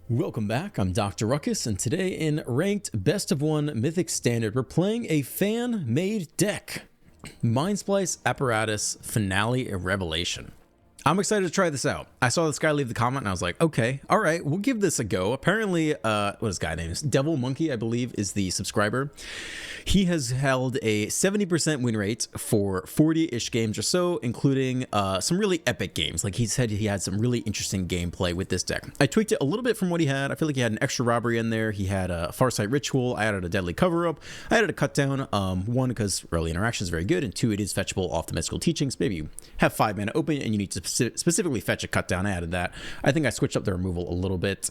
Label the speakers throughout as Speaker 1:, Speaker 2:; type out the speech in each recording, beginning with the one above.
Speaker 1: Welcome back, I'm Dr. Ruckus, and today in Ranked Best of 1 Mythic Standard, we're playing a fan-made deck. Mindsplice Apparatus Finale Revelation. I'm excited to try this out. I saw this guy leave the comment and I was like, okay, all right, we'll give this a go. Apparently, what is guy name? Devil Monkey, I believe, is the subscriber. He has held a 70% win rate for 40-ish games or so, including some really epic games. Like he said, he had some really interesting gameplay with this deck. I tweaked it a little bit from what he had. I feel like he had an extra robbery in there. He had a Farsight Ritual. I added a Deadly Cover-Up. I added a Cut Down. One, because early interaction is very good, and two, it is fetchable off the Mystical Teachings. Maybe you have 5 mana open and you need to specifically fetch a Cut Down. I added that. I think I switched up the removal a little bit.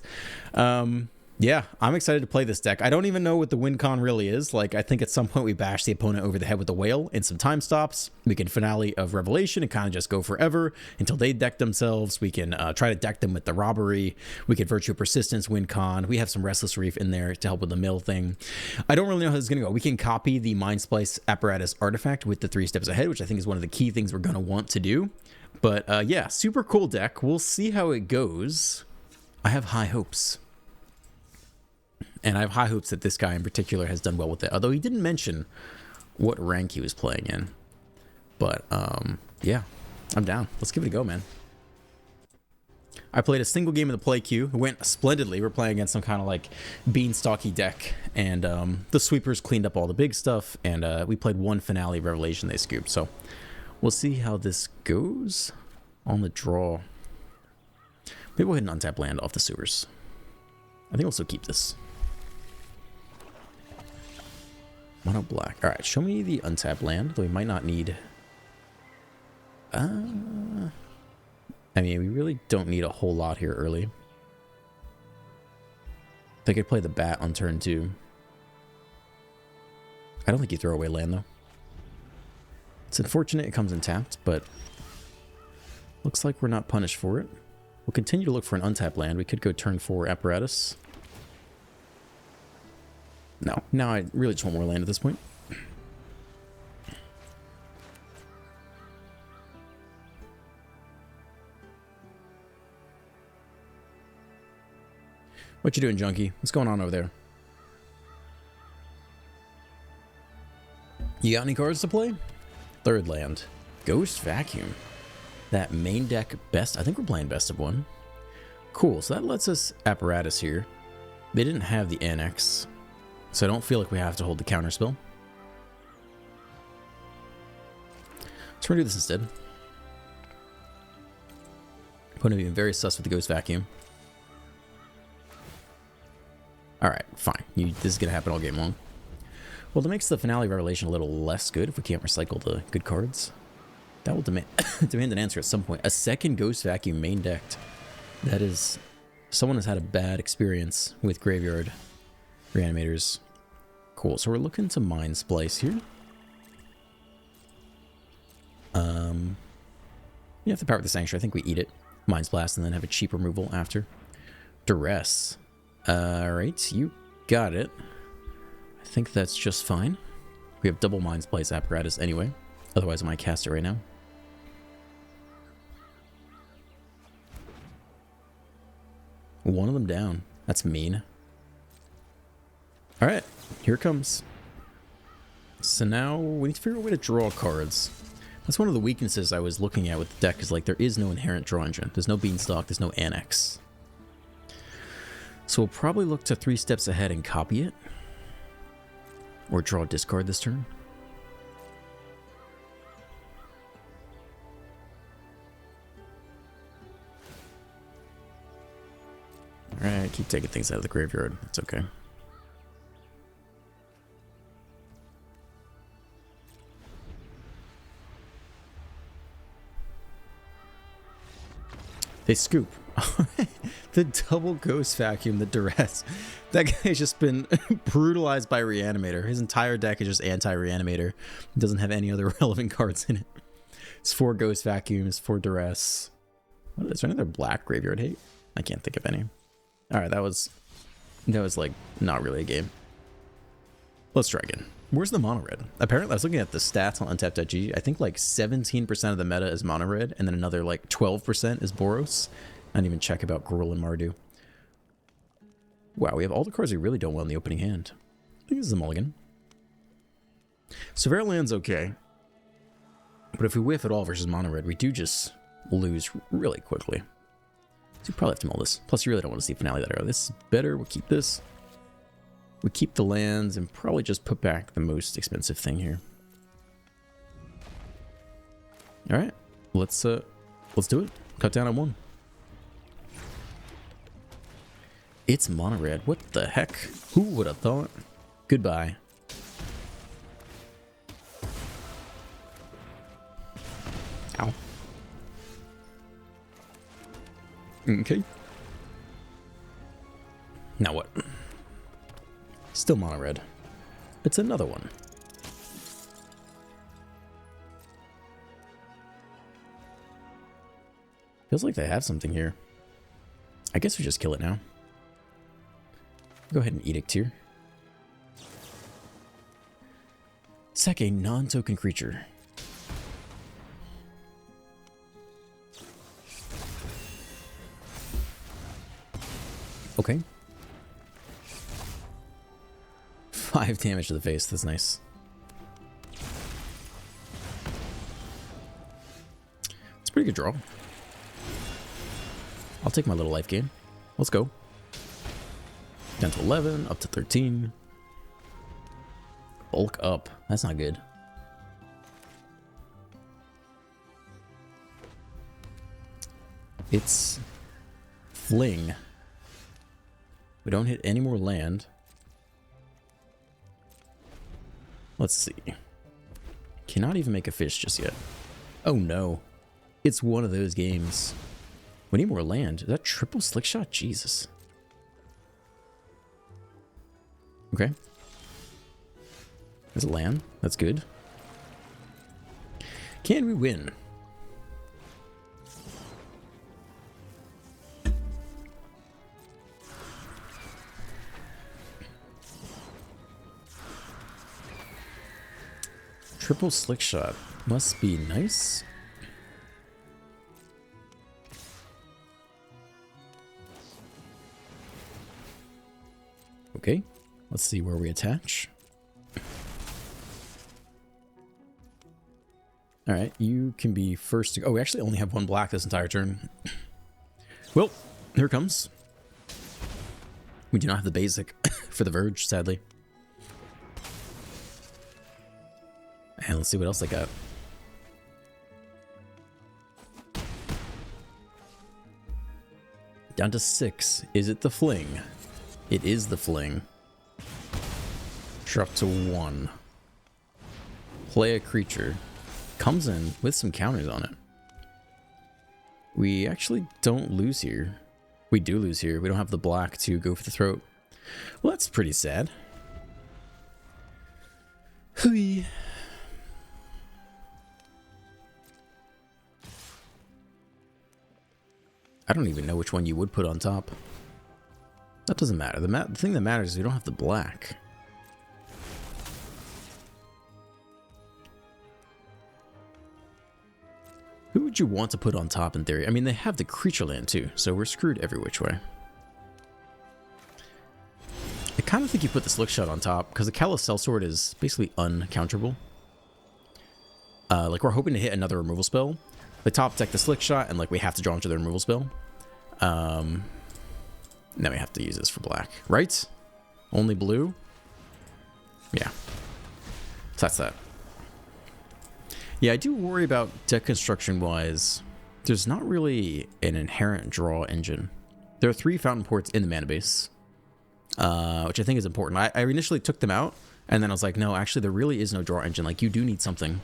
Speaker 1: Yeah, I'm excited to play this deck. I don't even know what the win con really is. Like, I think at some point we bash the opponent over the head with the whale and some time stops. We can Finale of Revelation and kind of just go forever until they deck themselves. We can try to deck them with the robbery. We can Virtue of Persistence, win con. We have some Restless Reef in there to help with the mill thing. I don't really know how this is going to go. We can copy the Mindsplice Apparatus artifact with the 3 steps ahead, which I think is one of the key things we're going to want to do. But yeah, super cool deck. We'll see how it goes. I have high hopes. And I have high hopes that this guy in particular has done well with it. Although he didn't mention what rank he was playing in. But, yeah, I'm down. Let's give it a go, man. I played a single game in the play queue. It went splendidly. We're playing against some kind of like beanstalky deck. And the sweepers cleaned up all the big stuff. And we played one Finale Revelation they scooped. So we'll see how this goes on the draw. Maybe we'll hit an untap land off the sewers. I think we'll still keep this. Mono black. All right, show me the untapped land, though we might not need... I mean, we really don't need a whole lot here early. They could play the bat on turn 2. I don't think you throw away land, though. It's unfortunate it comes in tapped, but looks like we're not punished for it. We'll continue to look for an untapped land. We could go turn 4 Apparatus. No, now I really just want more land at this point. What you doing, Junkie? What's going on over there? You got any cards to play? Third land. Ghost Vacuum. That main deck best. I think we're playing best of 1. Cool, so that lets us Apparatus here. They didn't have the Annex, so I don't feel like we have to hold the counter spell. So we're gonna do this instead. Opponent being very sus with the Ghost Vacuum. Alright, fine. This is gonna happen all game long. Well, that makes the Finale Revelation a little less good if we can't recycle the good cards. That will demand an answer at some point. A second Ghost Vacuum main decked. That is... Someone has had a bad experience with Graveyard Reanimators. Cool, so we're looking to Mindsplice here. You have to power the Sanctuary. I think we eat it. Mindsblast and then have a cheap removal after. Duress. Alright, you got it. I think that's just fine. We have double Mindsplice Apparatus anyway. Otherwise I might cast it right now. One of them down. That's mean. Alright, here it comes. So now we need to figure out a way to draw cards. That's one of the weaknesses I was looking at with the deck, is like there is no inherent draw engine. There's no Beanstalk, there's no Annex. So we'll probably look to 3 steps ahead and copy it. Or draw a discard this turn. Alright, keep taking things out of the graveyard. It's okay. They scoop. The double Ghost Vacuum, the Duress. That guy's just been brutalized by Reanimator. His entire deck is just anti-Reanimator. It doesn't have any other relevant cards in it. It's 4 Ghost Vacuums, 4 Duress. What is there another black graveyard hate? I can't think of any. Alright, that was like not really a game. Let's try again. Where's the mono red? Apparently, I was looking at the stats on Untapped.gg. I think like 17% of the meta is mono red, and then another like 12% is Boros. I didn't even check about Gruul and Mardu. Wow, we have all the cards we really don't want in the opening hand. I think this is a mulligan. Severe land's okay. But if we whiff at all versus mono red, we do just lose really quickly. So we probably have to mull this. Plus, you really don't want to see finale that early. This is better. We'll keep this. We keep the lands and probably just put back the most expensive thing here. All right, let's do it. Cut down on 1. It's mono red. What the heck? Who would have thought? Goodbye. Ow. Okay. Now what? Still mono red. It's another one. Feels like they have something here. I guess we just kill it now. Go ahead and edict here. Sack a non-token creature. Okay. 5 damage to the face. That's nice. It's a pretty good draw. I'll take my little life gain. Let's go. Down to 11, up to 13. Bulk up. That's not good. It's fling. We don't hit any more land. Let's see. Cannot even make a fish just yet. Oh no. It's one of those games. We need more land. Is that triple slick shot? Jesus. Okay. There's a land. That's good. Can we win? Triple slick shot. Must be nice. Okay. Let's see where we attach. Alright, you can be first to go. Oh, we actually only have 1 black this entire turn. Well, here it comes. We do not have the basic for the Verge, sadly. And let's see what else they got. Down to 6. Is it the fling? It is the fling. Drop to 1. Play a creature. Comes in with some counters on it. We actually don't lose here. We do lose here. We don't have the black to go for the throat. Well, that's pretty sad. Hui. I don't even know which one you would put on top. That doesn't matter. The thing that matters is we don't have the black. Who would you want to put on top in theory? I mean, they have the creature land too, so we're screwed every which way. I kind of think you put the Slick Shot on top, because the Callous Sellsword is basically uncounterable. Like, we're hoping to hit another removal spell. The top deck the Slick Shot, and like we have to draw into the removal spell. Now we have to use this for black, right? Only blue? Yeah. So that's that. Yeah, I do worry about deck construction wise. There's not really an inherent draw engine. There are 3 fountain ports in the mana base, which I think is important. I initially took them out, and then I was like, no, actually there really is no draw engine. Like, you do need something.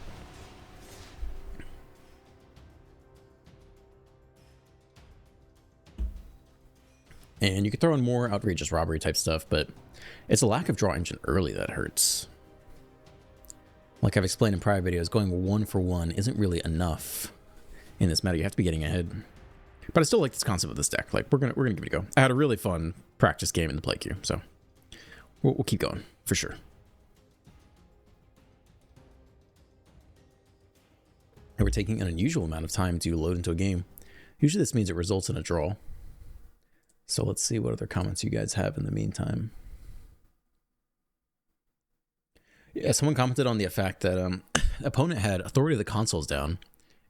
Speaker 1: And you could throw in more outrageous robbery type stuff, but it's a lack of draw engine early that hurts. Like I've explained in prior videos, going 1 for 1 isn't really enough in this meta. You have to be getting ahead. But I still like this concept of this deck. Like, we're gonna give it a go. I had a really fun practice game in the play queue, so we'll keep going for sure. And we're taking an unusual amount of time to load into a game. Usually this means it results in a draw. So let's see what other comments you guys have in the meantime. Yeah, someone commented on the fact that opponent had Authority of the Consoles down,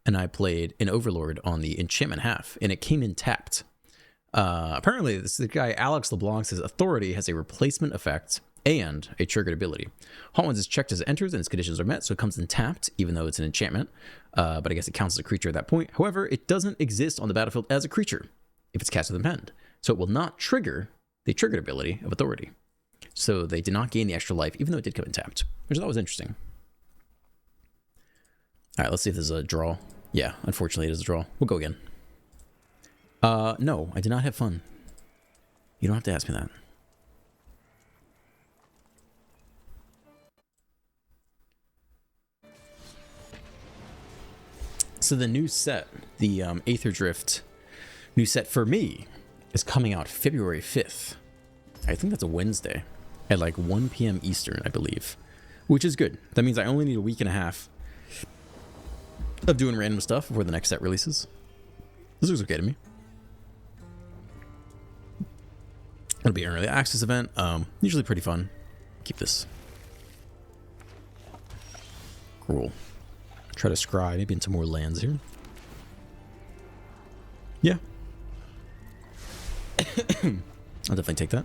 Speaker 1: and I played an Overlord on the enchantment half, and it came in tapped. Apparently, the guy Alex LeBlanc says Authority has a replacement effect and a triggered ability. Hot Ones is checked as it enters and its conditions are met, so it comes in tapped, even though it's an enchantment. But I guess it counts as a creature at that point. However, it doesn't exist on the battlefield as a creature if it's cast with Impend. So it will not trigger the triggered ability of Authority. So they did not gain the extra life, even though it did come in tapped, which I thought was interesting. All right, let's see if there's a draw. Yeah, unfortunately, it is a draw. We'll go again. No, I did not have fun. You don't have to ask me that. So the new set, the Aether Drift new set for me, is coming out February 5th. I think that's a Wednesday at like 1 p.m. Eastern, I believe, which is good. That means I only need a week and a half of doing random stuff before the next set releases. This looks okay to me. It'll be an early access event. Usually pretty fun. Keep this. Cool. Try to scry maybe into more lands here. Yeah. I'll definitely take that.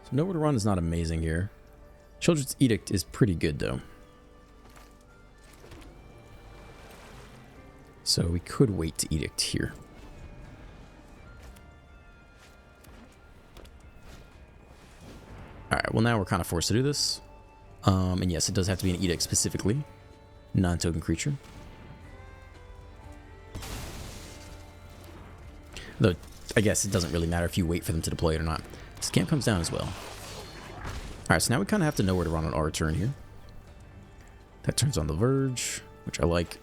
Speaker 1: So Nowhere to Run is not amazing here. Children's Edict is pretty good though. So we could wait to Edict here. Alright, well now we're kind of forced to do this. And yes, it does have to be an Edict specifically. Non-token creature. Though, I guess it doesn't really matter if you wait for them to deploy it or not. Scamp comes down as well. Alright, so now we kind of have to know where to run on our turn here. That turns on the Verge, which I like.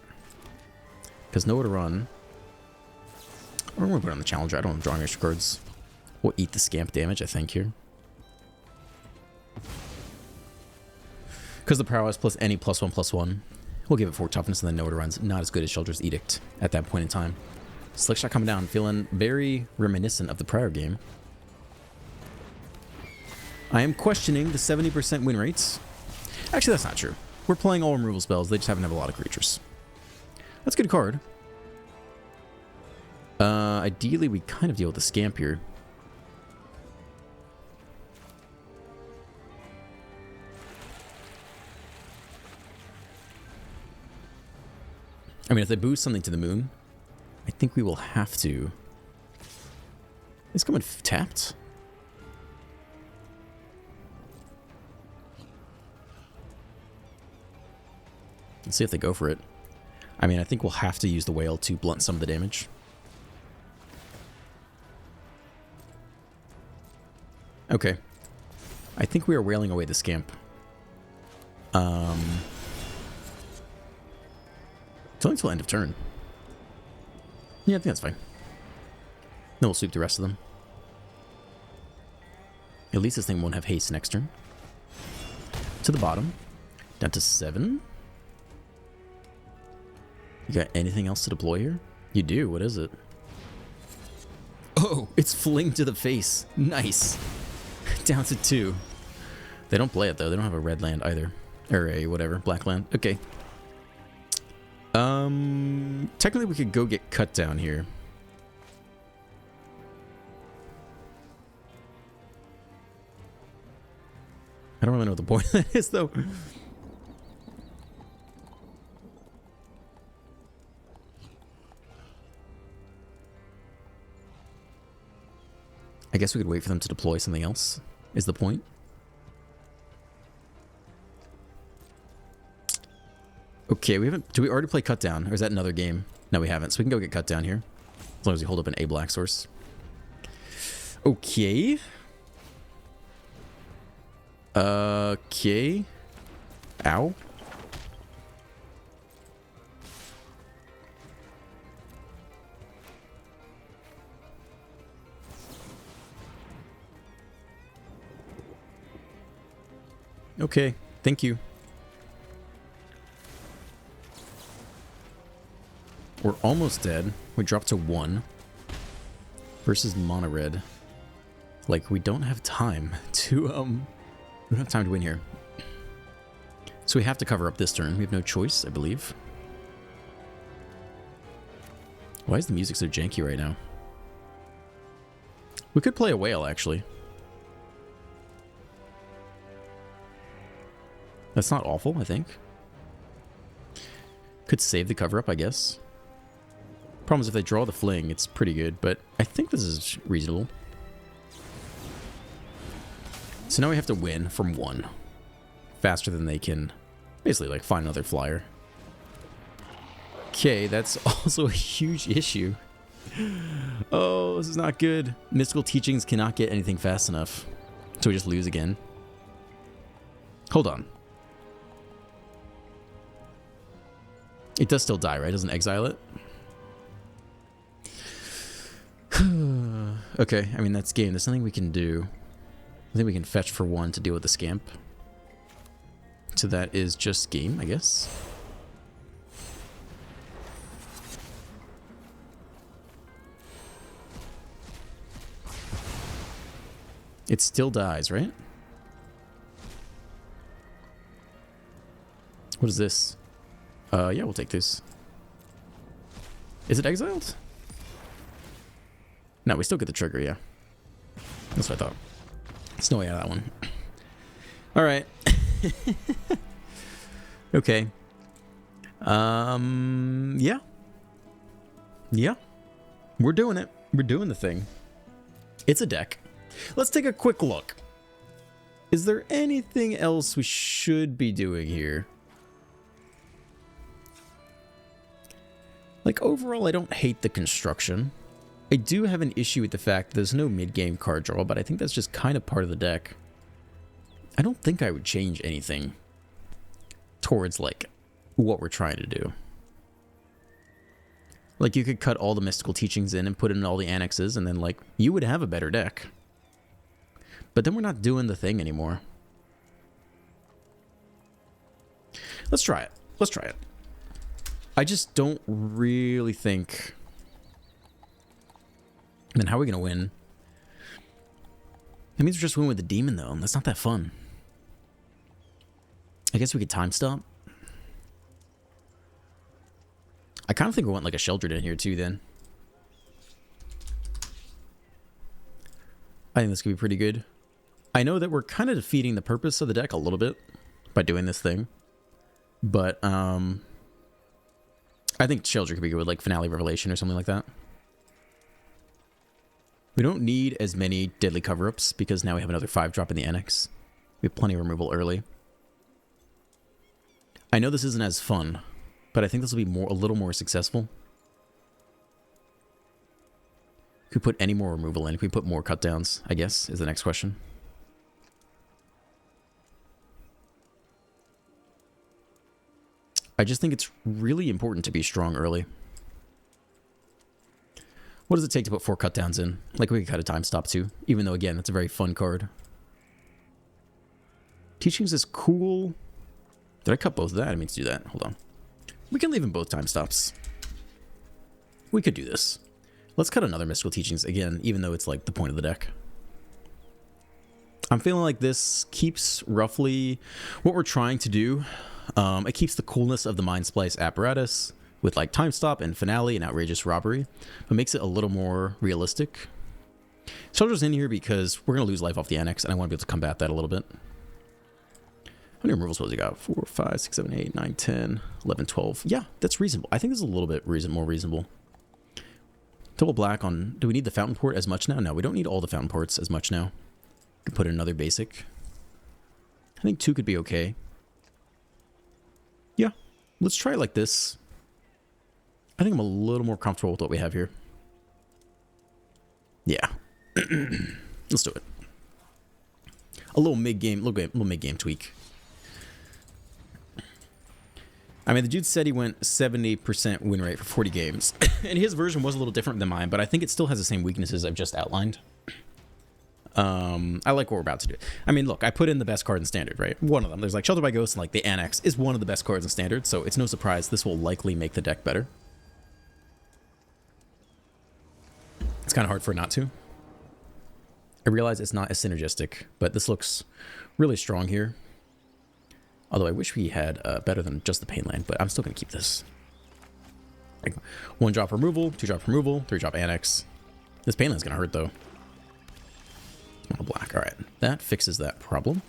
Speaker 1: Because Nowhere to Run. Or I'm going to put it on the Challenger. I don't want drawing extra cards. We'll eat the Scamp damage, I think, here. Because the prowess plus any +1/+1, we'll give it 4 toughness, and then Nowhere to Run's not as good as Children's Edict at that point in time. Slick Shot coming down, feeling very reminiscent of the prior game. I am questioning the 70% win rates. Actually, that's not true. We're playing all removal spells, they just happen to have a lot of creatures. That's a good card. Ideally, we kind of deal with the Scamp here. I mean, if they boost something to the moon, I think we will have to. It's coming tapped. Let's see if they go for it. I mean, I think we'll have to use the whale to blunt some of the damage. Okay. I think we are wailing away the Scamp. It's only until end of turn. Yeah, I think that's fine. Then we'll sweep the rest of them. At least this thing won't have haste next turn. To the bottom. Down to 7. You got anything else to deploy here? You do. What is it? Oh, it's Fling to the face. Nice. Down to 2. They don't play it, though. They don't have a red land either. Or a whatever. Black land. Okay. Technically we could go get cut down here. I don't really know what the point of that is, though. I guess we could wait for them to deploy something else, is the point. Okay, we haven't... Do we already play Cut Down? Or is that another game? No, we haven't. So we can go get Cut Down here. As long as we hold up an A black source. Okay. Okay. Ow. Okay. Thank you. We're almost dead. We dropped to 1 versus mono red. Like, we don't have time to, we don't have time to win here. So we have to cover up this turn. We have no choice, I believe. Why is the music so janky right now? We could play a whale, actually. That's not awful, I think. Could save the cover up, I guess. Problem is, if they draw the fling, it's pretty good, but I think this is reasonable. So now we have to win from 1. Faster than they can basically, like, find another flyer. Okay, that's also a huge issue. Oh, this is not good. Mystical Teachings cannot get anything fast enough. So we just lose again. Hold on. It does still die, right? It doesn't exile it? Okay, I mean, that's game. There's nothing we can do. I think we can fetch for 1 to deal with the scamp. So that is just game, I guess. It still dies, right? What is this? Yeah, we'll take this. Is it exiled? No, we still get the trigger, yeah. That's what I thought. There's no way out of that one. Alright. Okay. Yeah. Yeah. We're doing it. We're doing the thing. It's a deck. Let's take a quick look. Is there anything else we should be doing here? Like, overall, I don't hate the construction. I do have an issue with the fact that there's no mid-game card draw, but I think that's just kind of part of the deck. I don't think I would change anything towards, like, what we're trying to do. Like, you could cut all the mystical teachings in and put in all the annexes, and then, like, you would have a better deck. But then we're not doing the thing anymore. Let's try it. Let's try it. I just don't really think... Then how are we going to win? That means we're just winning with the demon, though. That's not that fun. I guess we could time stop. I kind of think we want like a Sheldred in here too, then. I think this could be pretty good. I know that we're kind of defeating the purpose of the deck a little bit by doing this thing. But, I think Sheldred could be good with like Finale Revelation or something like that. We don't need as many deadly cover-ups because now we have another 5-drop in the Annex. We have plenty of removal early. I know this isn't as fun, but I think this will be a little more successful. Could we put any more removal in? Could we put more cutdowns, I guess, is the next question. I just think it's really important to be strong early. What does it take to put 4 cutdowns in? Like, we could cut a time stop too, even though, again, that's a very fun card. Teachings is cool. Did I cut both of that? I didn't mean to do that. Hold on. We can leave in both time stops. We could do this. Let's cut another Mystical Teachings again, even though it's like the point of the deck. I'm feeling like this keeps roughly what we're trying to do. It keeps the coolness of the Mindsplice apparatus with like time stop and finale and outrageous robbery, but makes it a little more realistic. Sheldred's in here because we're going to lose life off the Annex, and I want to be able to combat that a little bit. How many removal spells you got? 4, 5, 6, 7, 8, 9, 10, 11, 12. Yeah, that's reasonable. I think this is a little bit more reasonable. Double black on... Do we need the Fountain Port as much now? No, we don't need all the Fountain Ports as much now. We could put in another basic. I think 2 could be okay. Yeah, let's try it like this. I think I'm a little more comfortable with what we have here. Yeah. Let's do it. A little mid-game, little mid-game tweak. I mean, the dude said he went 70% win rate for 40 games. And his version was a little different than mine, but I think it still has the same weaknesses I've just outlined. I like what we're about to do. I mean, look, I put in the best card in Standard, right? One of them. There's like Shelter by Ghost, and like the Annex is one of the best cards in Standard, so it's no surprise this will likely make the deck better. It's kind of hard for it not to. I realize it's not as synergistic, but this looks really strong here. Although I wish we had better than just the pain land, but I'm still going to keep this. Like 1-drop removal, 2-drop removal, 3-drop annex. This pain land's going to hurt, though. Mono black. All right. That fixes that problem.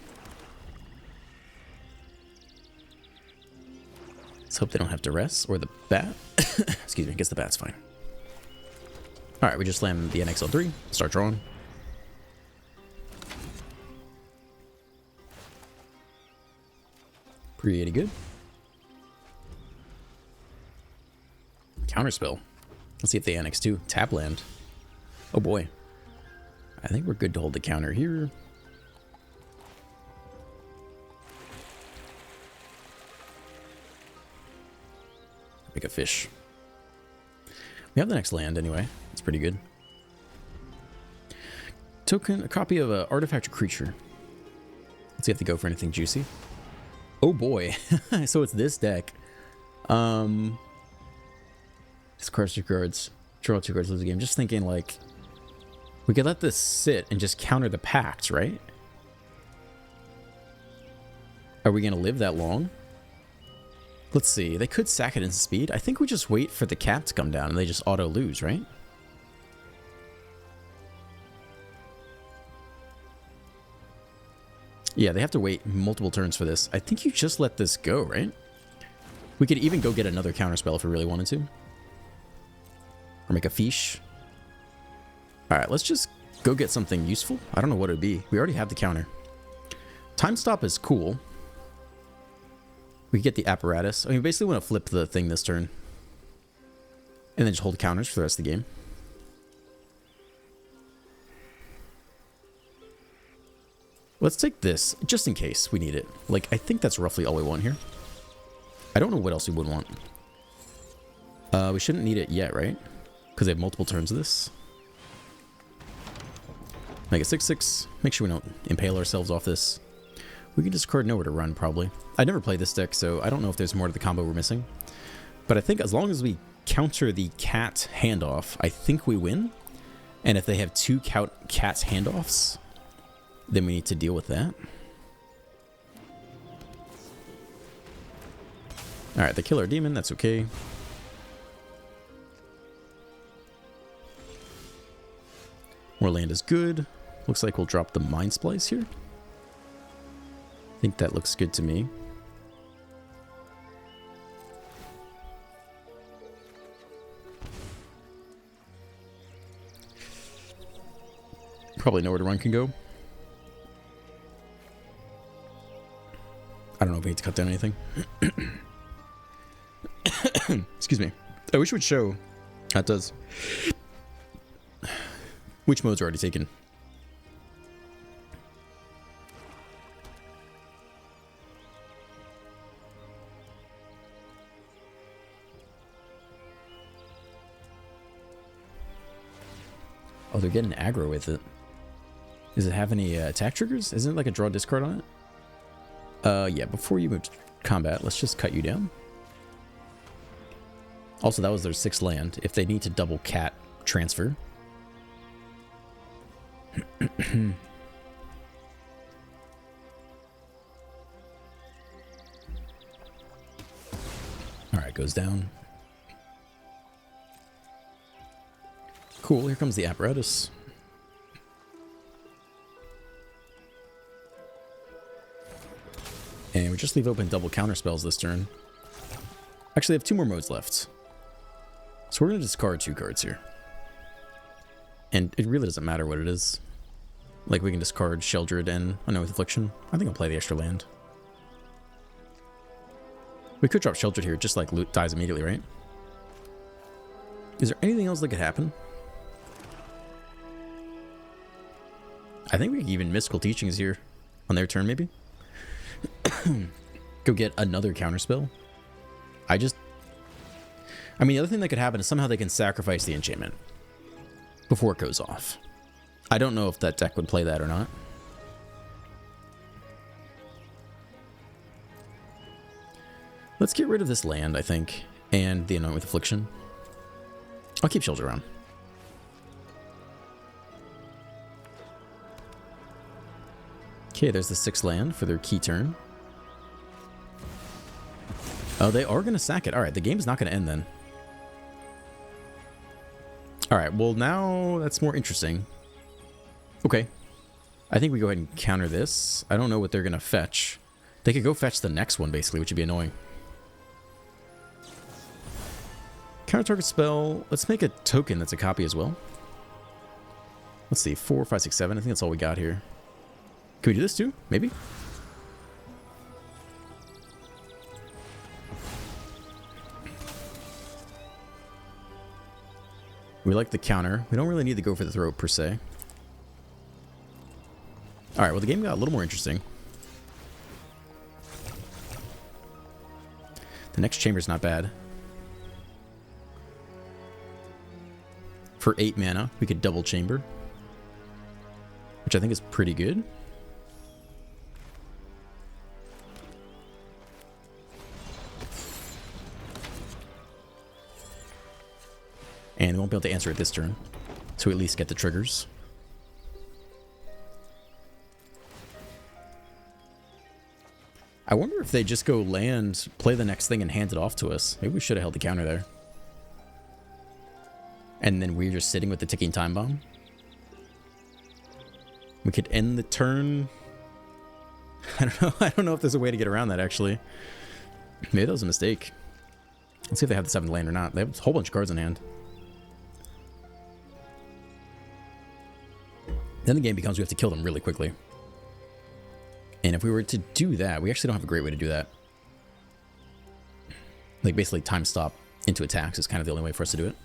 Speaker 1: Let's hope they don't have duress or the bat. Excuse me. I guess the bat's fine. All right. We just slam the annex on 3. Start drawing. Pretty good. Counterspell. Let's see if they annex 2. Tap land. Oh boy. I think we're good to hold the counter here. Make a fish. We have the next land anyway. It's pretty good. Token, a copy of an artifact or creature. Let's see if they go for anything juicy. Oh boy. So it's this deck. Discard 2 cards. Draw 2 cards, lose the game. Just thinking like we could let this sit and just counter the pact, right? Are we going to live that long? Let's see. They could sack it in speed. I think we just wait for the cap to come down and they just auto lose, right? Yeah, they have to wait multiple turns for this. I think you just let this go, right? We could even go get another counterspell if we really wanted to. Or make a fiche. Alright, let's just go get something useful. I don't know what it would be. We already have the counter. Time stop is cool. We could get the apparatus. I mean, we basically want to flip the thing this turn. And then just hold counters for the rest of the game. Let's take this, just in case we need it. Like, I think that's roughly all we want here. I don't know what else we would want. We shouldn't need it yet, right? Because they have multiple turns of this. Make a 6/6. Make sure we don't impale ourselves off this. We can discard nowhere to run, probably. I never played this deck, so I don't know if there's more to the combo we're missing. But I think as long as we counter the cat handoff, I think we win. And if they have 2 cat's handoffs, then we need to deal with that. Alright, they kill our demon. That's okay. More land is good. Looks like we'll drop the Mindsplice here. I think that looks good to me. Probably nowhere to run can go. I don't know if we need to cut down anything. Excuse me. I wish it would show. That does. Which modes are already taken? Oh, they're getting aggro with it. Does it have any attack triggers? Isn't it like a draw discard on it? Yeah, before you move to combat, let's just cut you down. Also, that was their 6th land. If they need to double cat transfer. Alright, goes down. Cool, here comes the apparatus. And we just leave open double counter spells this turn. Actually, I have 2 more modes left. So we're going to discard 2 cards here. And it really doesn't matter what it is. Like, we can discard Sheldred and Unknown with Affliction. I think I'll play the extra land. We could drop Sheldred here, just like loot dies immediately, right? Is there anything else that could happen? I think we could even Mystical Teachings here on their turn, maybe. Go get another counterspell. I mean, the other thing that could happen is somehow they can sacrifice the enchantment before it goes off. I don't know if that deck would play that or not. Let's get rid of this land, I think, and the Unknown with Affliction. I'll keep Sheldred around. Okay, there's the 6 land for their key turn. Oh, they are going to sack it. All right, the game's not going to end then. All right, well, now that's more interesting. Okay. I think we go ahead and counter this. I don't know what they're going to fetch. They could go fetch the next one, basically, which would be annoying. Counter target spell. Let's make a token that's a copy as well. Let's see, 4, 5, 6, 7. I think that's all we got here. Can we do this too? Maybe? We like the counter. We don't really need to go for the throat per se. Alright, well the game got a little more interesting. The next chamber's not bad. For 8 mana, we could double chamber. Which I think is pretty good. And we won't be able to answer it this turn. So we at least get the triggers. I wonder if they just go land, play the next thing, and hand it off to us. Maybe we should have held the counter there. And then we're just sitting with the ticking time bomb. We could end the turn. I don't know. I don't know if there's a way to get around that, actually. Maybe that was a mistake. Let's see if they have the 7th land or not. They have a whole bunch of cards in hand. Then the game becomes we have to kill them really quickly. And if we were to do that, we actually don't have a great way to do that. Like, basically time stop into attacks is kind of the only way for us to do it.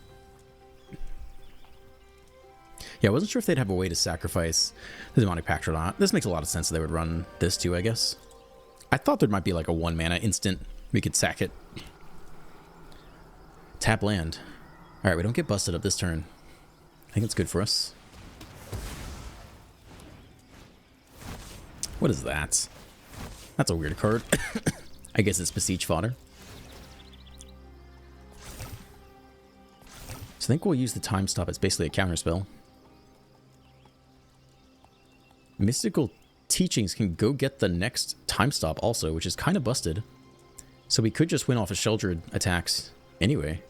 Speaker 1: Yeah, I wasn't sure if they'd have a way to sacrifice the Demonic Pact or not. This makes a lot of sense that they would run this too, I guess. I thought there might be like a 1 mana instant we could sack it. Tap land. Alright, we don't get busted up this turn. I think it's good for us. What is that? That's a weird card. I guess it's Besiege Fodder. So I think we'll use the time stop. It's basically a counter spell. Mystical Teachings can go get the next time stop also, which is kind of busted. So we could just win off of Sheldred attacks anyway.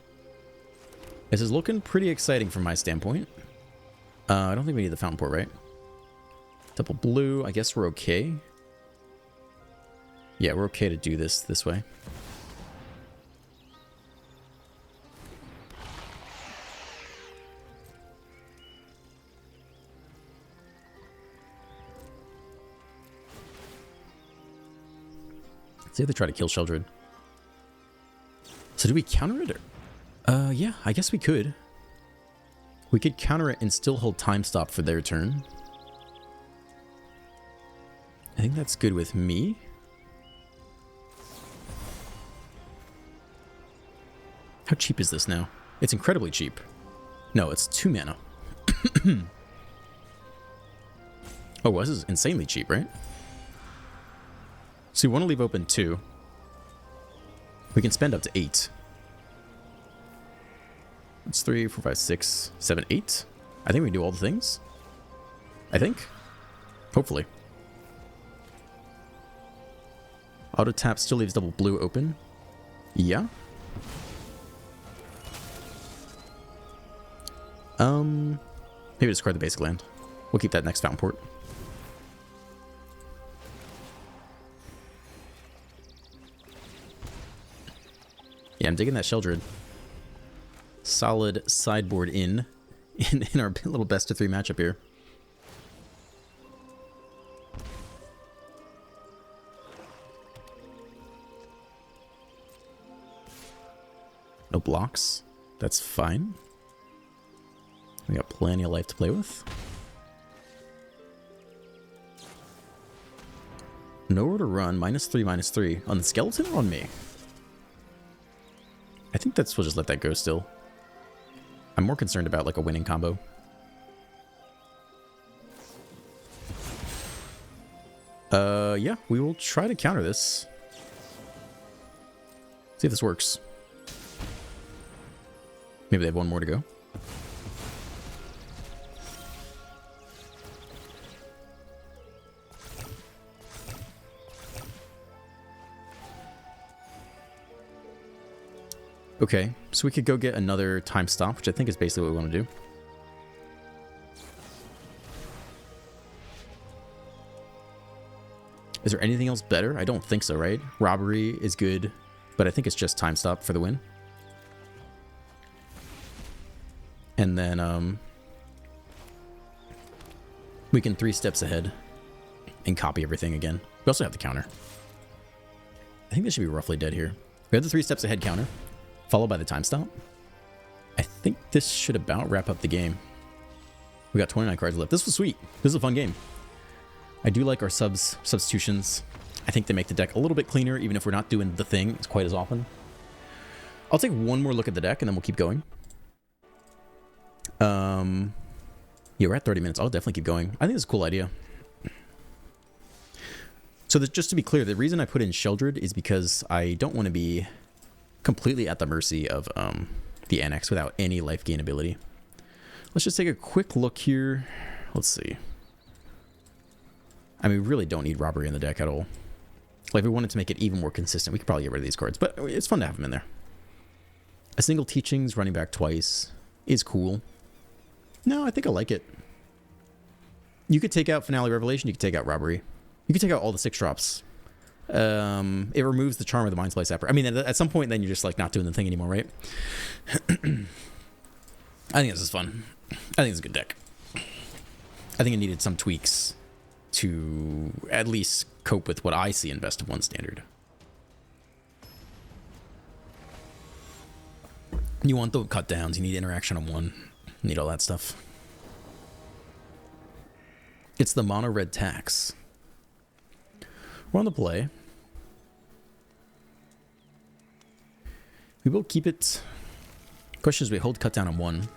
Speaker 1: This is looking pretty exciting from my standpoint. I don't think we need the Fountain Port, right? Double blue, I guess we're okay. Yeah, we're okay to do this way. Let's see if they try to kill Sheldred. So do we counter it? Or? Yeah, I guess we could. We could counter it and still hold time stop for their turn. I think that's good with me. How cheap is this now? It's incredibly cheap. No, it's 2 mana. Oh, well, this is insanely cheap, right? So we want to leave open 2. We can spend up to 8. That's 3, 4, 5, 6, 7, 8. I think we can do all the things. I think. Hopefully. Auto tap still leaves double blue open. Yeah. Maybe discard the basic land. We'll keep that next Fountain Port. Yeah, I'm digging that Sheldred. Solid sideboard in our little best of 3 matchup here. No blocks. That's fine. We got plenty of life to play with. Nowhere to run. -3, -3. On the skeleton or on me? I think we'll just let that go still. I'm more concerned about like a winning combo. Yeah, we will try to counter this. See if this works. Maybe they have one more to go. Okay, so we could go get another time stop, which I think is basically what we want to do. Is there anything else better? I don't think so, right? Robbery is good, but I think it's just time stop for the win. And then we can 3 steps ahead and copy everything again. We also have the counter. I think this should be roughly dead here. We have the 3 steps ahead counter, followed by the time stop. I think this should about wrap up the game. We got 29 cards left. This was sweet. This is a fun game. I do like our substitutions. I think they make the deck a little bit cleaner, even if we're not doing the thing it's quite as often. I'll take one more look at the deck, and then we'll keep going. Yeah, we're at 30 minutes. I'll definitely keep going. I think it's a cool idea. So just to be clear, the reason I put in Sheldred is because I don't want to be completely at the mercy of the Annex without any life gain ability. Let's just take a quick look here. Let's see. I mean, we really don't need Robbery in the deck at all. Like, if we wanted to make it even more consistent, we could probably get rid of these cards, but it's fun to have them in there. A single Teachings running back twice is cool. No, I think I like it. You could take out Finale Revelation, you could take out Robbery. You could take out all the 6 drops. It removes the charm of the Mindsplice Apparatus. I mean, at some point, then you're just like not doing the thing anymore, right? I think this is fun. I think it's a good deck. I think it needed some tweaks to at least cope with what I see in Best of 1 standard. You want the cut downs, you need interaction on 1, you need all that stuff. It's the mono red tax. We're on the play. We will keep it. Question is, we hold cut down on 1,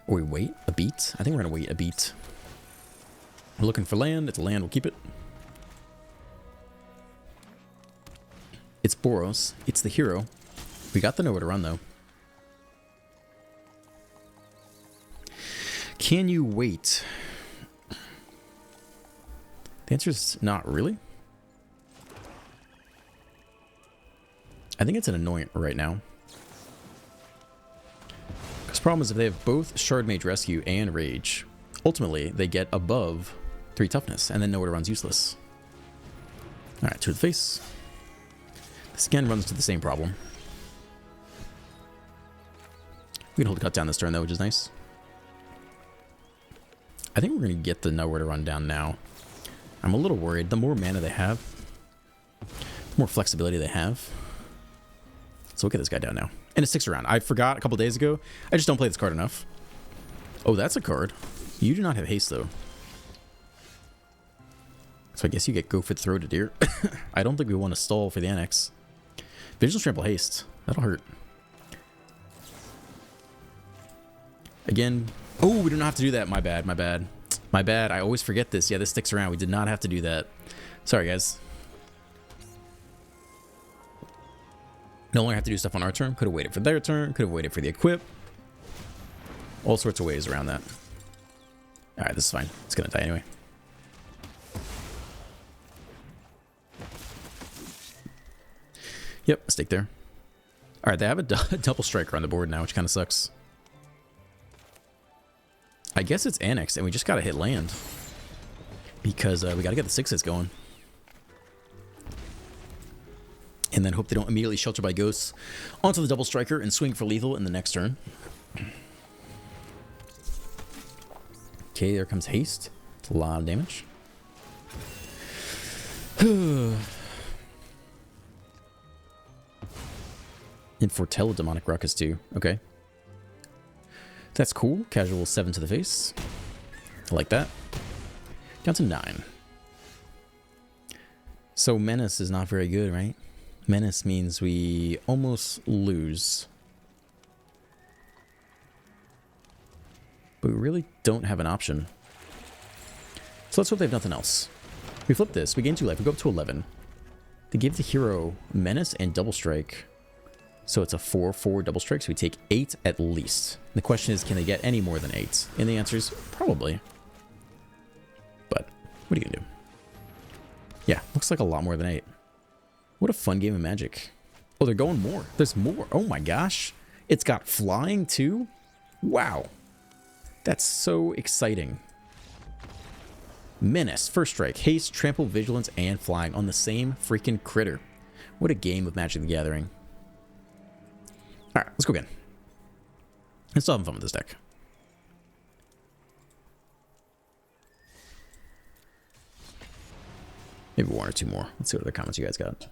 Speaker 1: or we wait a beat. I think we're gonna wait a beat. We're looking for land. It's a land. We'll keep it. It's Boros. It's the hero. We got the nowhere to run, though. Can you wait? The answer is not really. I think it's an annoyant right now. Because the problem is if they have both Shard Mage Rescue and Rage, ultimately they get above 3 toughness, and then nowhere to run's useless. Alright, to the face. This again runs to the same problem. We can hold cut down this turn though, which is nice. I think we're going to get the nowhere to run down now. I'm a little worried. The more mana they have, the more flexibility they have. So we'll get this guy down now. And it sticks around. I forgot a couple days ago. I just don't play this card enough. Oh, that's a card. You do not have haste though. So I guess you get Go for the Throw to Deer. I don't think we want to stall for the Annex. Vigilance Trample Haste. That'll hurt. Again. Oh, we don't have to do that. My bad, my bad. My bad. I always forget this. Yeah, this sticks around. We did not have to do that. Sorry, guys. No longer have to do stuff on our turn. Could have waited for their turn. Could have waited for the equip. All sorts of ways around that. Alright, this is fine. It's going to die anyway. Yep, stick there. Alright, they have a double striker on the board now, which kind of sucks. I guess it's annexed, and we just got to hit land. Because we got to get the 6s going. And then hope they don't immediately shelter by ghosts onto the double striker and swing for lethal in the next turn. Okay, there comes haste. It's a lot of damage. And foretell a demonic ruckus too. Okay. That's cool. Casual 7 to the face. I like that. Down to 9. So Menace is not very good, right? Menace means we almost lose. But we really don't have an option. So let's hope they have nothing else. We flip this. We gain 2 life. We go up to 11. They give the hero Menace and Double Strike. So it's a 4/4 double strike, so we take 8 at least. And the question is, can they get any more than 8? And the answer is probably. But what are you gonna do? Yeah, looks like a lot more than 8. What a fun game of Magic. Oh, they're going more. There's more. Oh my gosh. It's got flying too? Wow. That's so exciting. Menace, first strike, haste, trample, vigilance, and flying on the same freaking critter. What a game of Magic the Gathering. Alright, let's go again. I'm still having fun with this deck. Maybe one or two more. Let's see what other comments you guys got.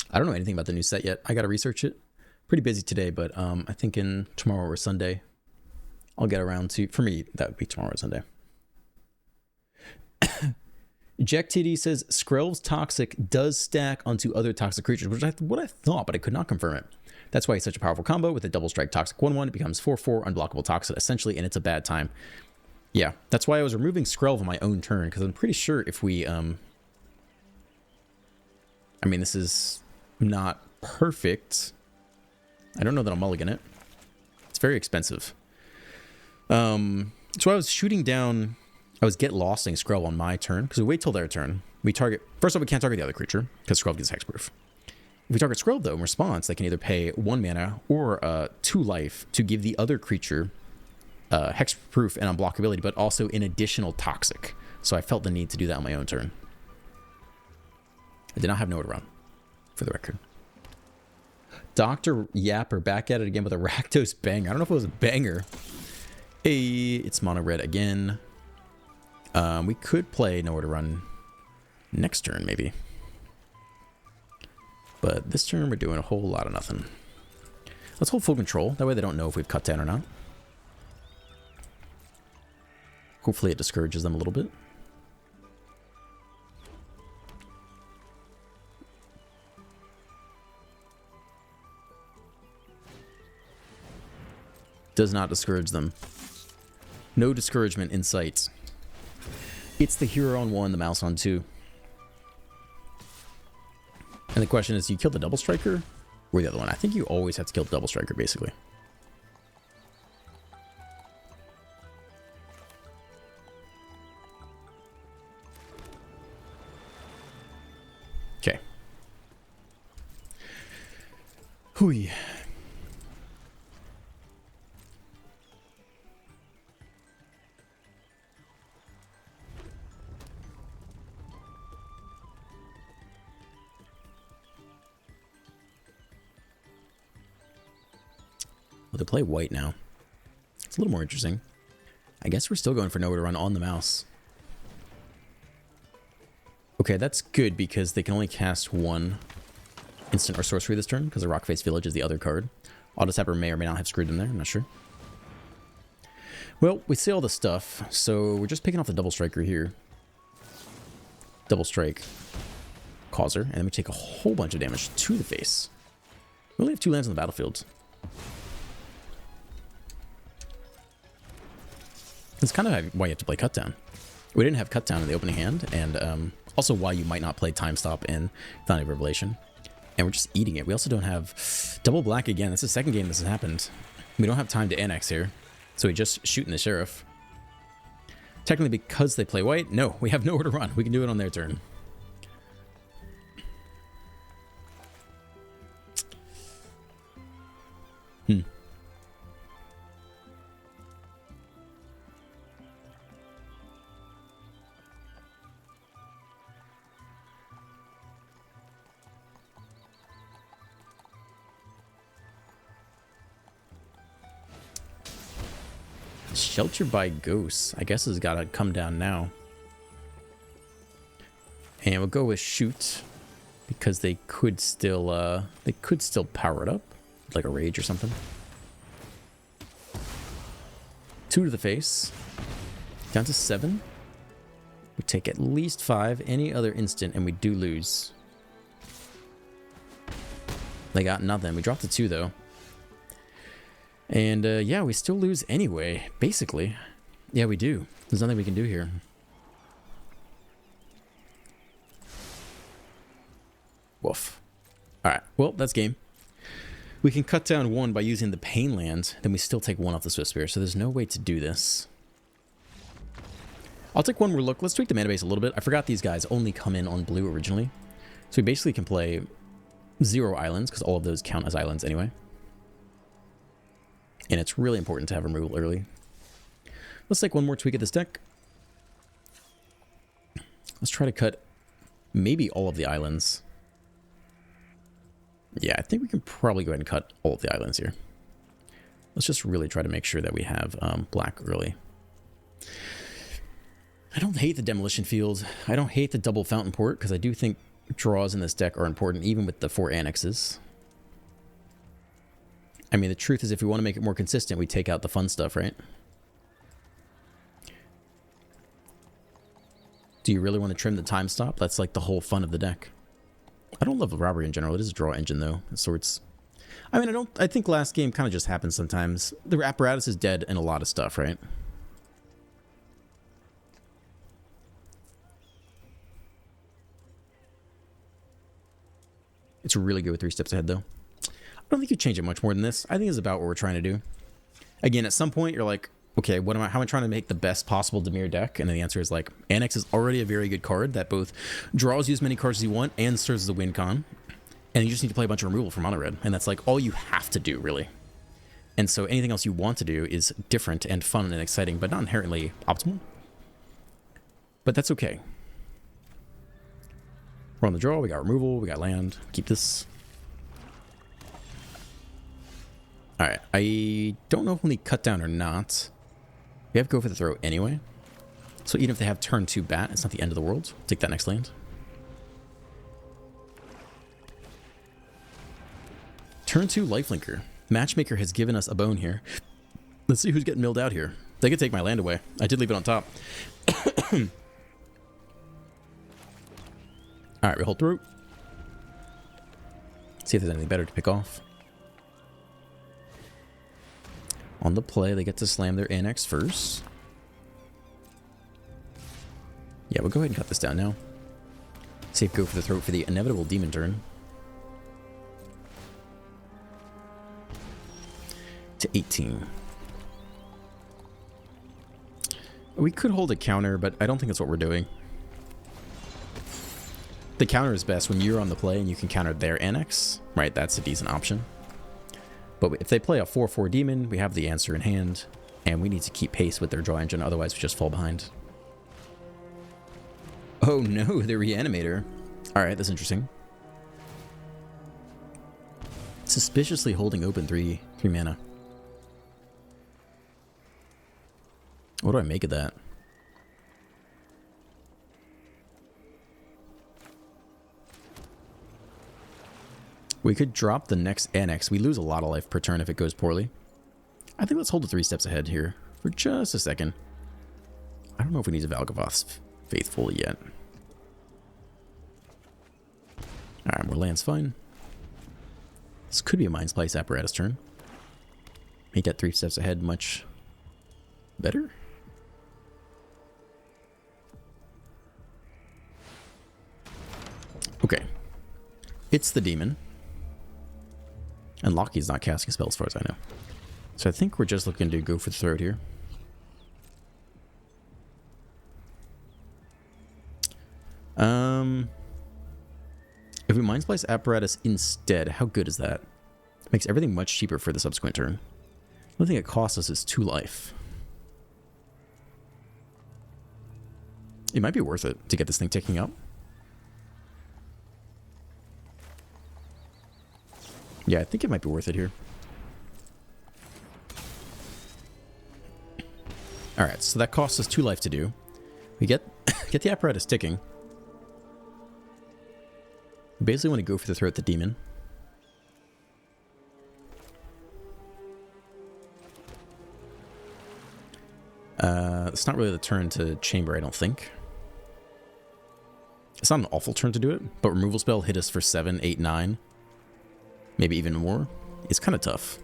Speaker 1: I don't know anything about the new set yet. I gotta research it. Pretty busy today, but I think in tomorrow or Sunday, I'll get around to, for me, that would be tomorrow or Sunday. Jack TD says, Skrelv's Toxic does stack onto other toxic creatures, which is what I thought, but I could not confirm it. That's why it's such a powerful combo. With a double strike Toxic 1/1, it becomes 4/4 unblockable Toxic, essentially, and it's a bad time. Yeah, that's why I was removing Skrelv on my own turn, because I'm pretty sure if we, I mean, this is not perfect. I don't know that I'll mulligan it. It's very expensive. So I was shooting down, I was get losting Skrelv on my turn, because we wait till their turn. We target, first off, we can't target the other creature, because Skrelv gets hexproof. If we target Skrelv, though, in response, they can either pay 1 mana or 2 life to give the other creature hexproof and unblockability, but also an additional toxic. So I felt the need to do that on my own turn. I did not have nowhere to run, for the record. Dr. Yapper back at it again with a Rakdos banger. I don't know if it was a banger. Hey, it's mono red again. We could play nowhere to run next turn, maybe. But this turn, we're doing a whole lot of nothing. Let's hold full control. That way they don't know if we've cut down or not. Hopefully it discourages them a little bit. Does not discourage them. No discouragement in sight. It's the hero on 1, the mouse on 2. And the question is, do you kill the double striker or the other one? I think you always have to kill the double striker, basically. Okay. Hui. Well, they play white now. It's a little more interesting. I guess we're still going for nowhere to run on the mouse. Okay, that's good because they can only cast 1 instant or sorcery this turn because the Rockface Village is the other card. Auto Tapper may or may not have screwed them there. I'm not sure. Well, we see all the stuff, so we're just picking off the double striker here. Double strike. Causer, and then we take a whole bunch of damage to the face. We only have 2 lands on the battlefield. That's kind of why you have to play Cut Down. We didn't have Cut Down in the opening hand, and also why you might not play Time Stop in Fountain of Revelation. And we're just eating it. We also don't have double black again. That's the second game this has happened. We don't have time to annex here, so we just shooting the Sheriff. Technically, because they play white, no, we have nowhere to run. We can do it on their turn. Shelter by Ghosts, I guess, has got to come down now. And we'll go with Shoot because they could still power it up like a Rage or something. 2 to the face, down to 7. We take at least 5 any other instant, and we do lose. They got nothing. We dropped to 2 though. And, yeah, we still lose anyway, basically. Yeah, we do. There's nothing we can do here. Woof. Alright, well, that's game. We can cut down 1 by using the Pain Land, then we still take 1 off the Swift Spear, so there's no way to do this. I'll take 1 more look. Let's tweak the mana base a little bit. I forgot these guys only come in on blue originally. So we basically can play 0 islands, because all of those count as islands anyway. And it's really important to have removal early. Let's take one more tweak at this deck. Let's try to cut maybe all of the islands. Yeah, I think we can probably go ahead and cut all of the islands here. Let's just really try to make sure that we have black early. I don't hate the Demolition Field. I don't hate the double Fountain Port, because I do think draws in this deck are important, even with the 4 annexes. I mean, the truth is, if we want to make it more consistent, we take out the fun stuff, right? Do you really want to trim the time stop? That's like the whole fun of the deck. I don't love the robbery in general. It is a draw engine, though, of sorts. I mean, I think last game kind of just happens sometimes. The apparatus is dead in a lot of stuff, right? It's really good with 3 steps ahead, though. I don't think you change it much more than this. I think it's about what we're trying to do. Again, at some point, you're like, okay, how am I trying to make the best possible Dimir deck? And then the answer is like, Annex is already a very good card that both draws you as many cards as you want and serves as a win con. And you just need to play a bunch of removal for mono red. And that's like all you have to do, really. And so anything else you want to do is different and fun and exciting, but not inherently optimal. But that's okay. We're on the draw, we got removal, we got land. Keep this. Alright, I don't know if we cut down or not. We have to go for the throw anyway. So even if they have turn 2 bat, it's not the end of the world. Take that next land. Turn 2 lifelinker. Matchmaker has given us a bone here. Let's see who's getting milled out here. They could take my land away. I did leave it on top. Alright, we hold through. See if there's anything better to pick off. On the play, they get to slam their annex first. Yeah, we'll go ahead and cut this down now. Safe go for the throat for the inevitable demon turn. To 18. We could hold a counter, but I don't think that's what we're doing. The counter is best when you're on the play and you can counter their annex, right? That's a decent option. But if they play a 4/4 demon, we have the answer in hand, and we need to keep pace with their draw engine, otherwise we just fall behind. Oh no, the reanimator. Alright, that's interesting. Suspiciously holding open 3 mana. What do I make of that? We could drop the next annex. We lose a lot of life per turn if it goes poorly. I think let's hold the 3 steps ahead here for just a second. I don't know if we need to Valgavoth's Faithful yet. Alright, more land's fine. This could be a Mindsplice apparatus turn. Make that 3 steps ahead much better. Okay. It's the demon. And Lockie's not casting a spell as far as I know. So I think we're just looking to go for the throat here. If we Mindsplice Apparatus instead, how good is that? Makes everything much cheaper for the subsequent turn. The only thing it costs us is 2 life. It might be worth it to get this thing ticking up. Yeah, I think it might be worth it here. Alright, so that costs us 2 life to do. We get the apparatus ticking. We basically want to go for the throat the demon. It's not really the turn to chamber, I don't think. It's not an awful turn to do it, but removal spell hit us for 7, 8, 9. Maybe even more. It's kind of tough.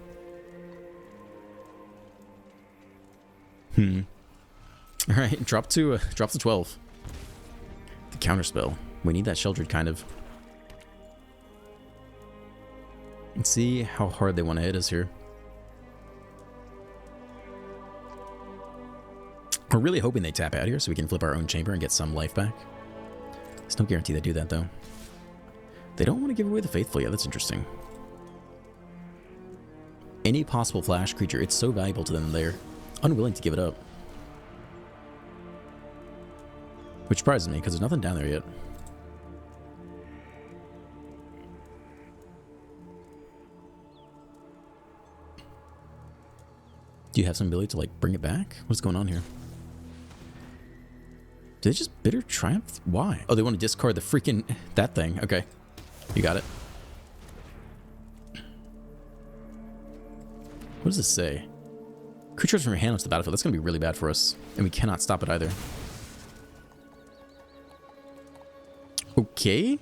Speaker 1: Alright, drop to 12. The counterspell. We need that Sheldred kind of. Let's see how hard they want to hit us here. We're really hoping they tap out here so we can flip our own chamber and get some life back. There's no guarantee they do that though. They don't want to give away the Faithful yet. That's interesting. Any possible flash creature, it's so valuable to them, they're unwilling to give it up. Which surprises me, because there's nothing down there yet. Do you have some ability to, like, bring it back? What's going on here? Did they just Bitter Triumph? Why? Oh, they want to discard the freaking... that thing. Okay. You got it. What does this say? Creatures from your hand onto the battlefield. That's going to be really bad for us. And we cannot stop it either. Okay.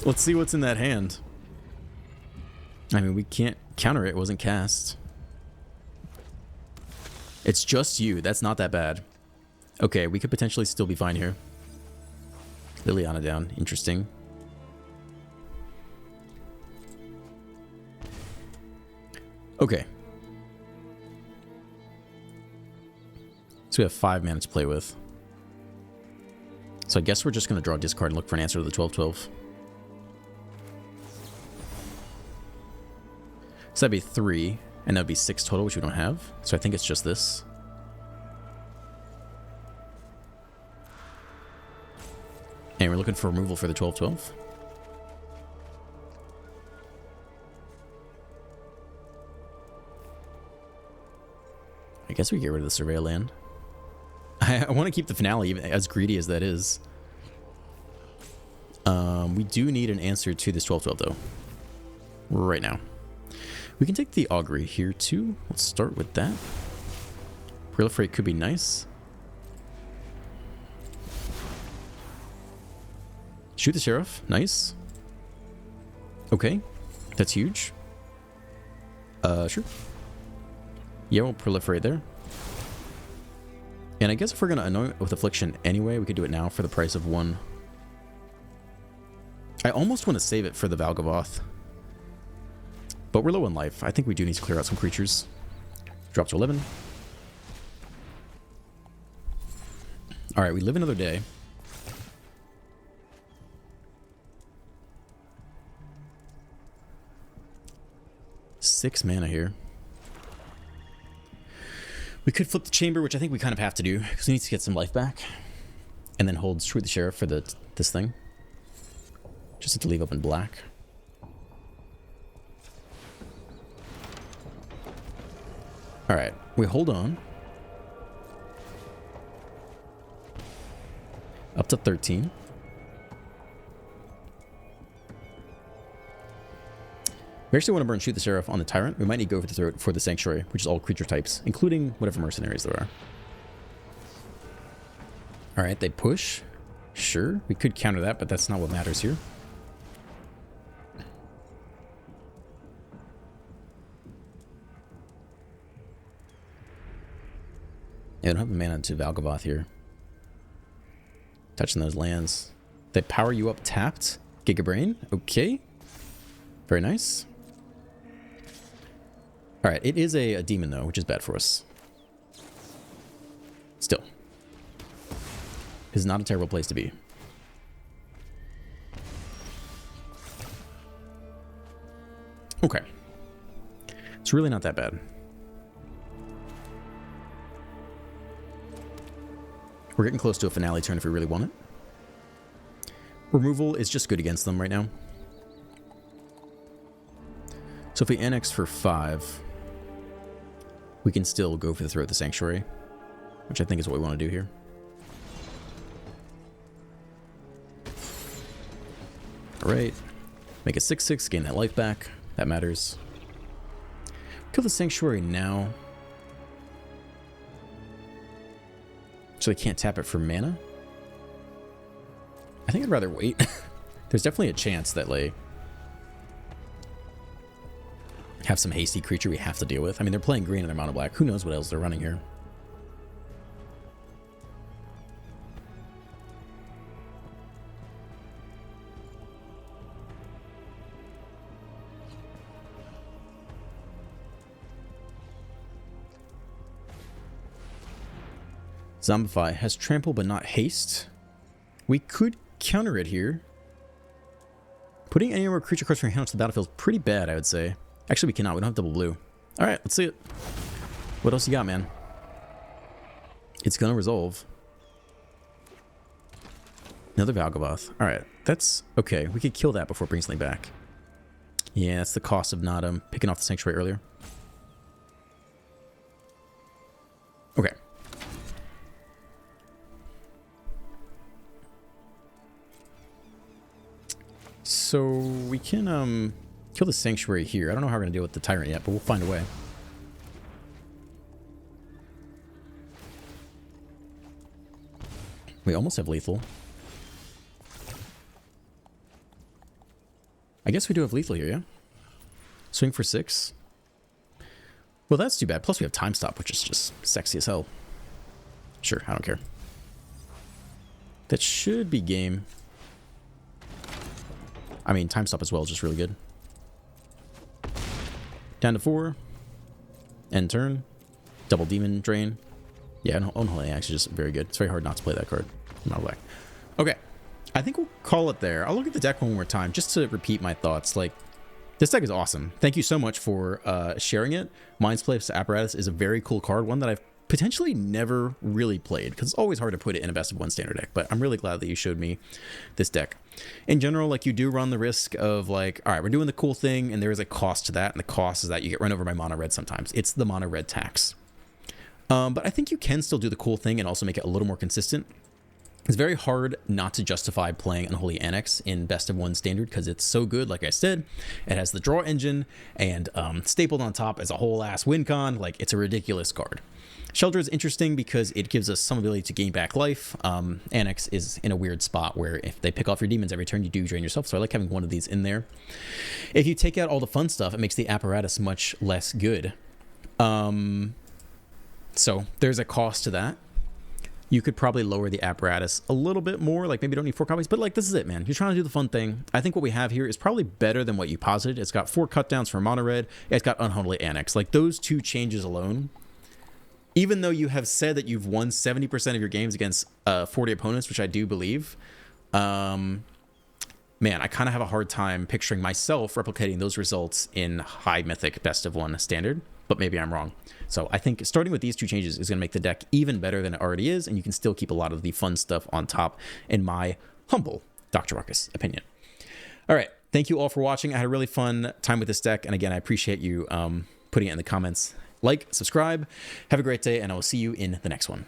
Speaker 1: Let's see what's in that hand. I mean, we can't counter it. It wasn't cast. It's just you. That's not that bad. Okay, we could potentially still be fine here. Liliana down. Interesting. Okay. So we have 5 mana to play with. So I guess we're just going to draw a discard and look for an answer to the 12-12. So that'd be 3, and that'd be 6 total, which we don't have. So I think it's just this. And we're looking for removal for the 12-12. I guess we get rid of the Surveyor land. I want to keep the Finale, even as greedy as that is. We do need an answer to this 12-12, though. Right now. We can take the Augury here, too. Let's start with that. Proliferate could be nice. Shoot the Sheriff. Nice. Okay. That's huge. Sure. Yeah, we'll proliferate there. And I guess if we're going to annoy it with Affliction anyway, we could do it now for the price of 1. I almost want to save it for the Valgavoth. But we're low in life. I think we do need to clear out some creatures. Drop to 11. Alright, we live another day. Six mana here. We could flip the Chamber, which I think we kind of have to do, because we need to get some life back. And then hold Shoot the Sheriff for this thing. Just have to leave open black. Alright, we hold on. Up to 13. We actually want to burn Shoot the Sheriff on the Tyrant. We might need to go for the throat for the Sanctuary, which is all creature types, including whatever mercenaries there are. Alright, they push. Sure, we could counter that, but that's not what matters here. Yeah, I don't have a mana into Valgavoth here. Touching those lands. They power you up tapped. Gigabrain. Okay. Very nice. Alright, it is a demon though, which is bad for us. Still. Is not a terrible place to be. Okay. It's really not that bad. We're getting close to a finale turn if we really want it. Removal is just good against them right now. So if we annex for 5, we can still go for the Throat of the Sanctuary, which I think is what we want to do here. Alright. Make a 6/6, gain that life back. That matters. Kill the Sanctuary now. So they can't tap it for mana? I think I'd rather wait. There's definitely a chance that, like, have some hasty creature we have to deal with. I mean, they're playing green and they're mono black. Who knows what else they're running here? Zombify has trample but not haste. We could counter it here. Putting any more creature cards from your hand onto the battlefield is pretty bad, I would say. Actually, we cannot. We don't have double blue. All right, let's see it. What else you got, man? It's going to resolve. Another Valgavoth. All right, that's okay. We could kill that before bringing something back. Yeah, that's the cost of not picking off the Sanctuary earlier. Okay. So we can kill the Sanctuary here. I don't know how we're going to deal with the Tyrant yet, but we'll find a way. We almost have lethal. I guess we do have lethal here, yeah? Swing for 6. Well, that's too bad. Plus we have time stop, which is just sexy as hell. Sure, I don't care. That should be game. I mean, time stop as well is just really good. Down to 4. End turn. Double demon drain. Yeah, Unholy Axe is just very good. It's very hard not to play that card. I'm not black. Okay. I think we'll call it there. I'll look at the deck one more time just to repeat my thoughts. Like, this deck is awesome. Thank you so much for sharing it. Mindsplice Apparatus is a very cool card, one that I've potentially never really played because it's always hard to put it in a best of one standard deck, but I'm really glad that you showed me this deck. In general, like, you do run the risk of like, all right, we're doing the cool thing and there is a cost to that, and the cost is that you get run over by mono red sometimes. It's the mono red tax. But I think you can still do the cool thing and also make it a little more consistent. It's very hard not to justify playing Unholy Annex in best of one standard because it's so good. Like I said, it has the draw engine and stapled on top as a whole ass win con. Like, it's a ridiculous card. Shelter is interesting because it gives us some ability to gain back life. Annex is in a weird spot where if they pick off your demons every turn, you do drain yourself. So I like having one of these in there. If you take out all the fun stuff, it makes the apparatus much less good. So there's a cost to that. You could probably lower the apparatus a little bit more, like maybe you don't need 4 copies, but like, this is it, man. You're trying to do the fun thing. I think what we have here is probably better than what you posited. It's got 4 cutdowns for mono red. It's got Unholy Annex. Like, those 2 changes alone, even though you have said that you've won 70% of your games against 40 opponents, which I do believe, man, I kind of have a hard time picturing myself replicating those results in high Mythic best of one standard, but maybe I'm wrong. So I think starting with these 2 changes is going to make the deck even better than it already is, and you can still keep a lot of the fun stuff on top, in my humble Dr. Ruckus opinion. All right, thank you all for watching. I had a really fun time with this deck, and again, I appreciate you putting it in the comments. Like, subscribe, have a great day, and I will see you in the next one.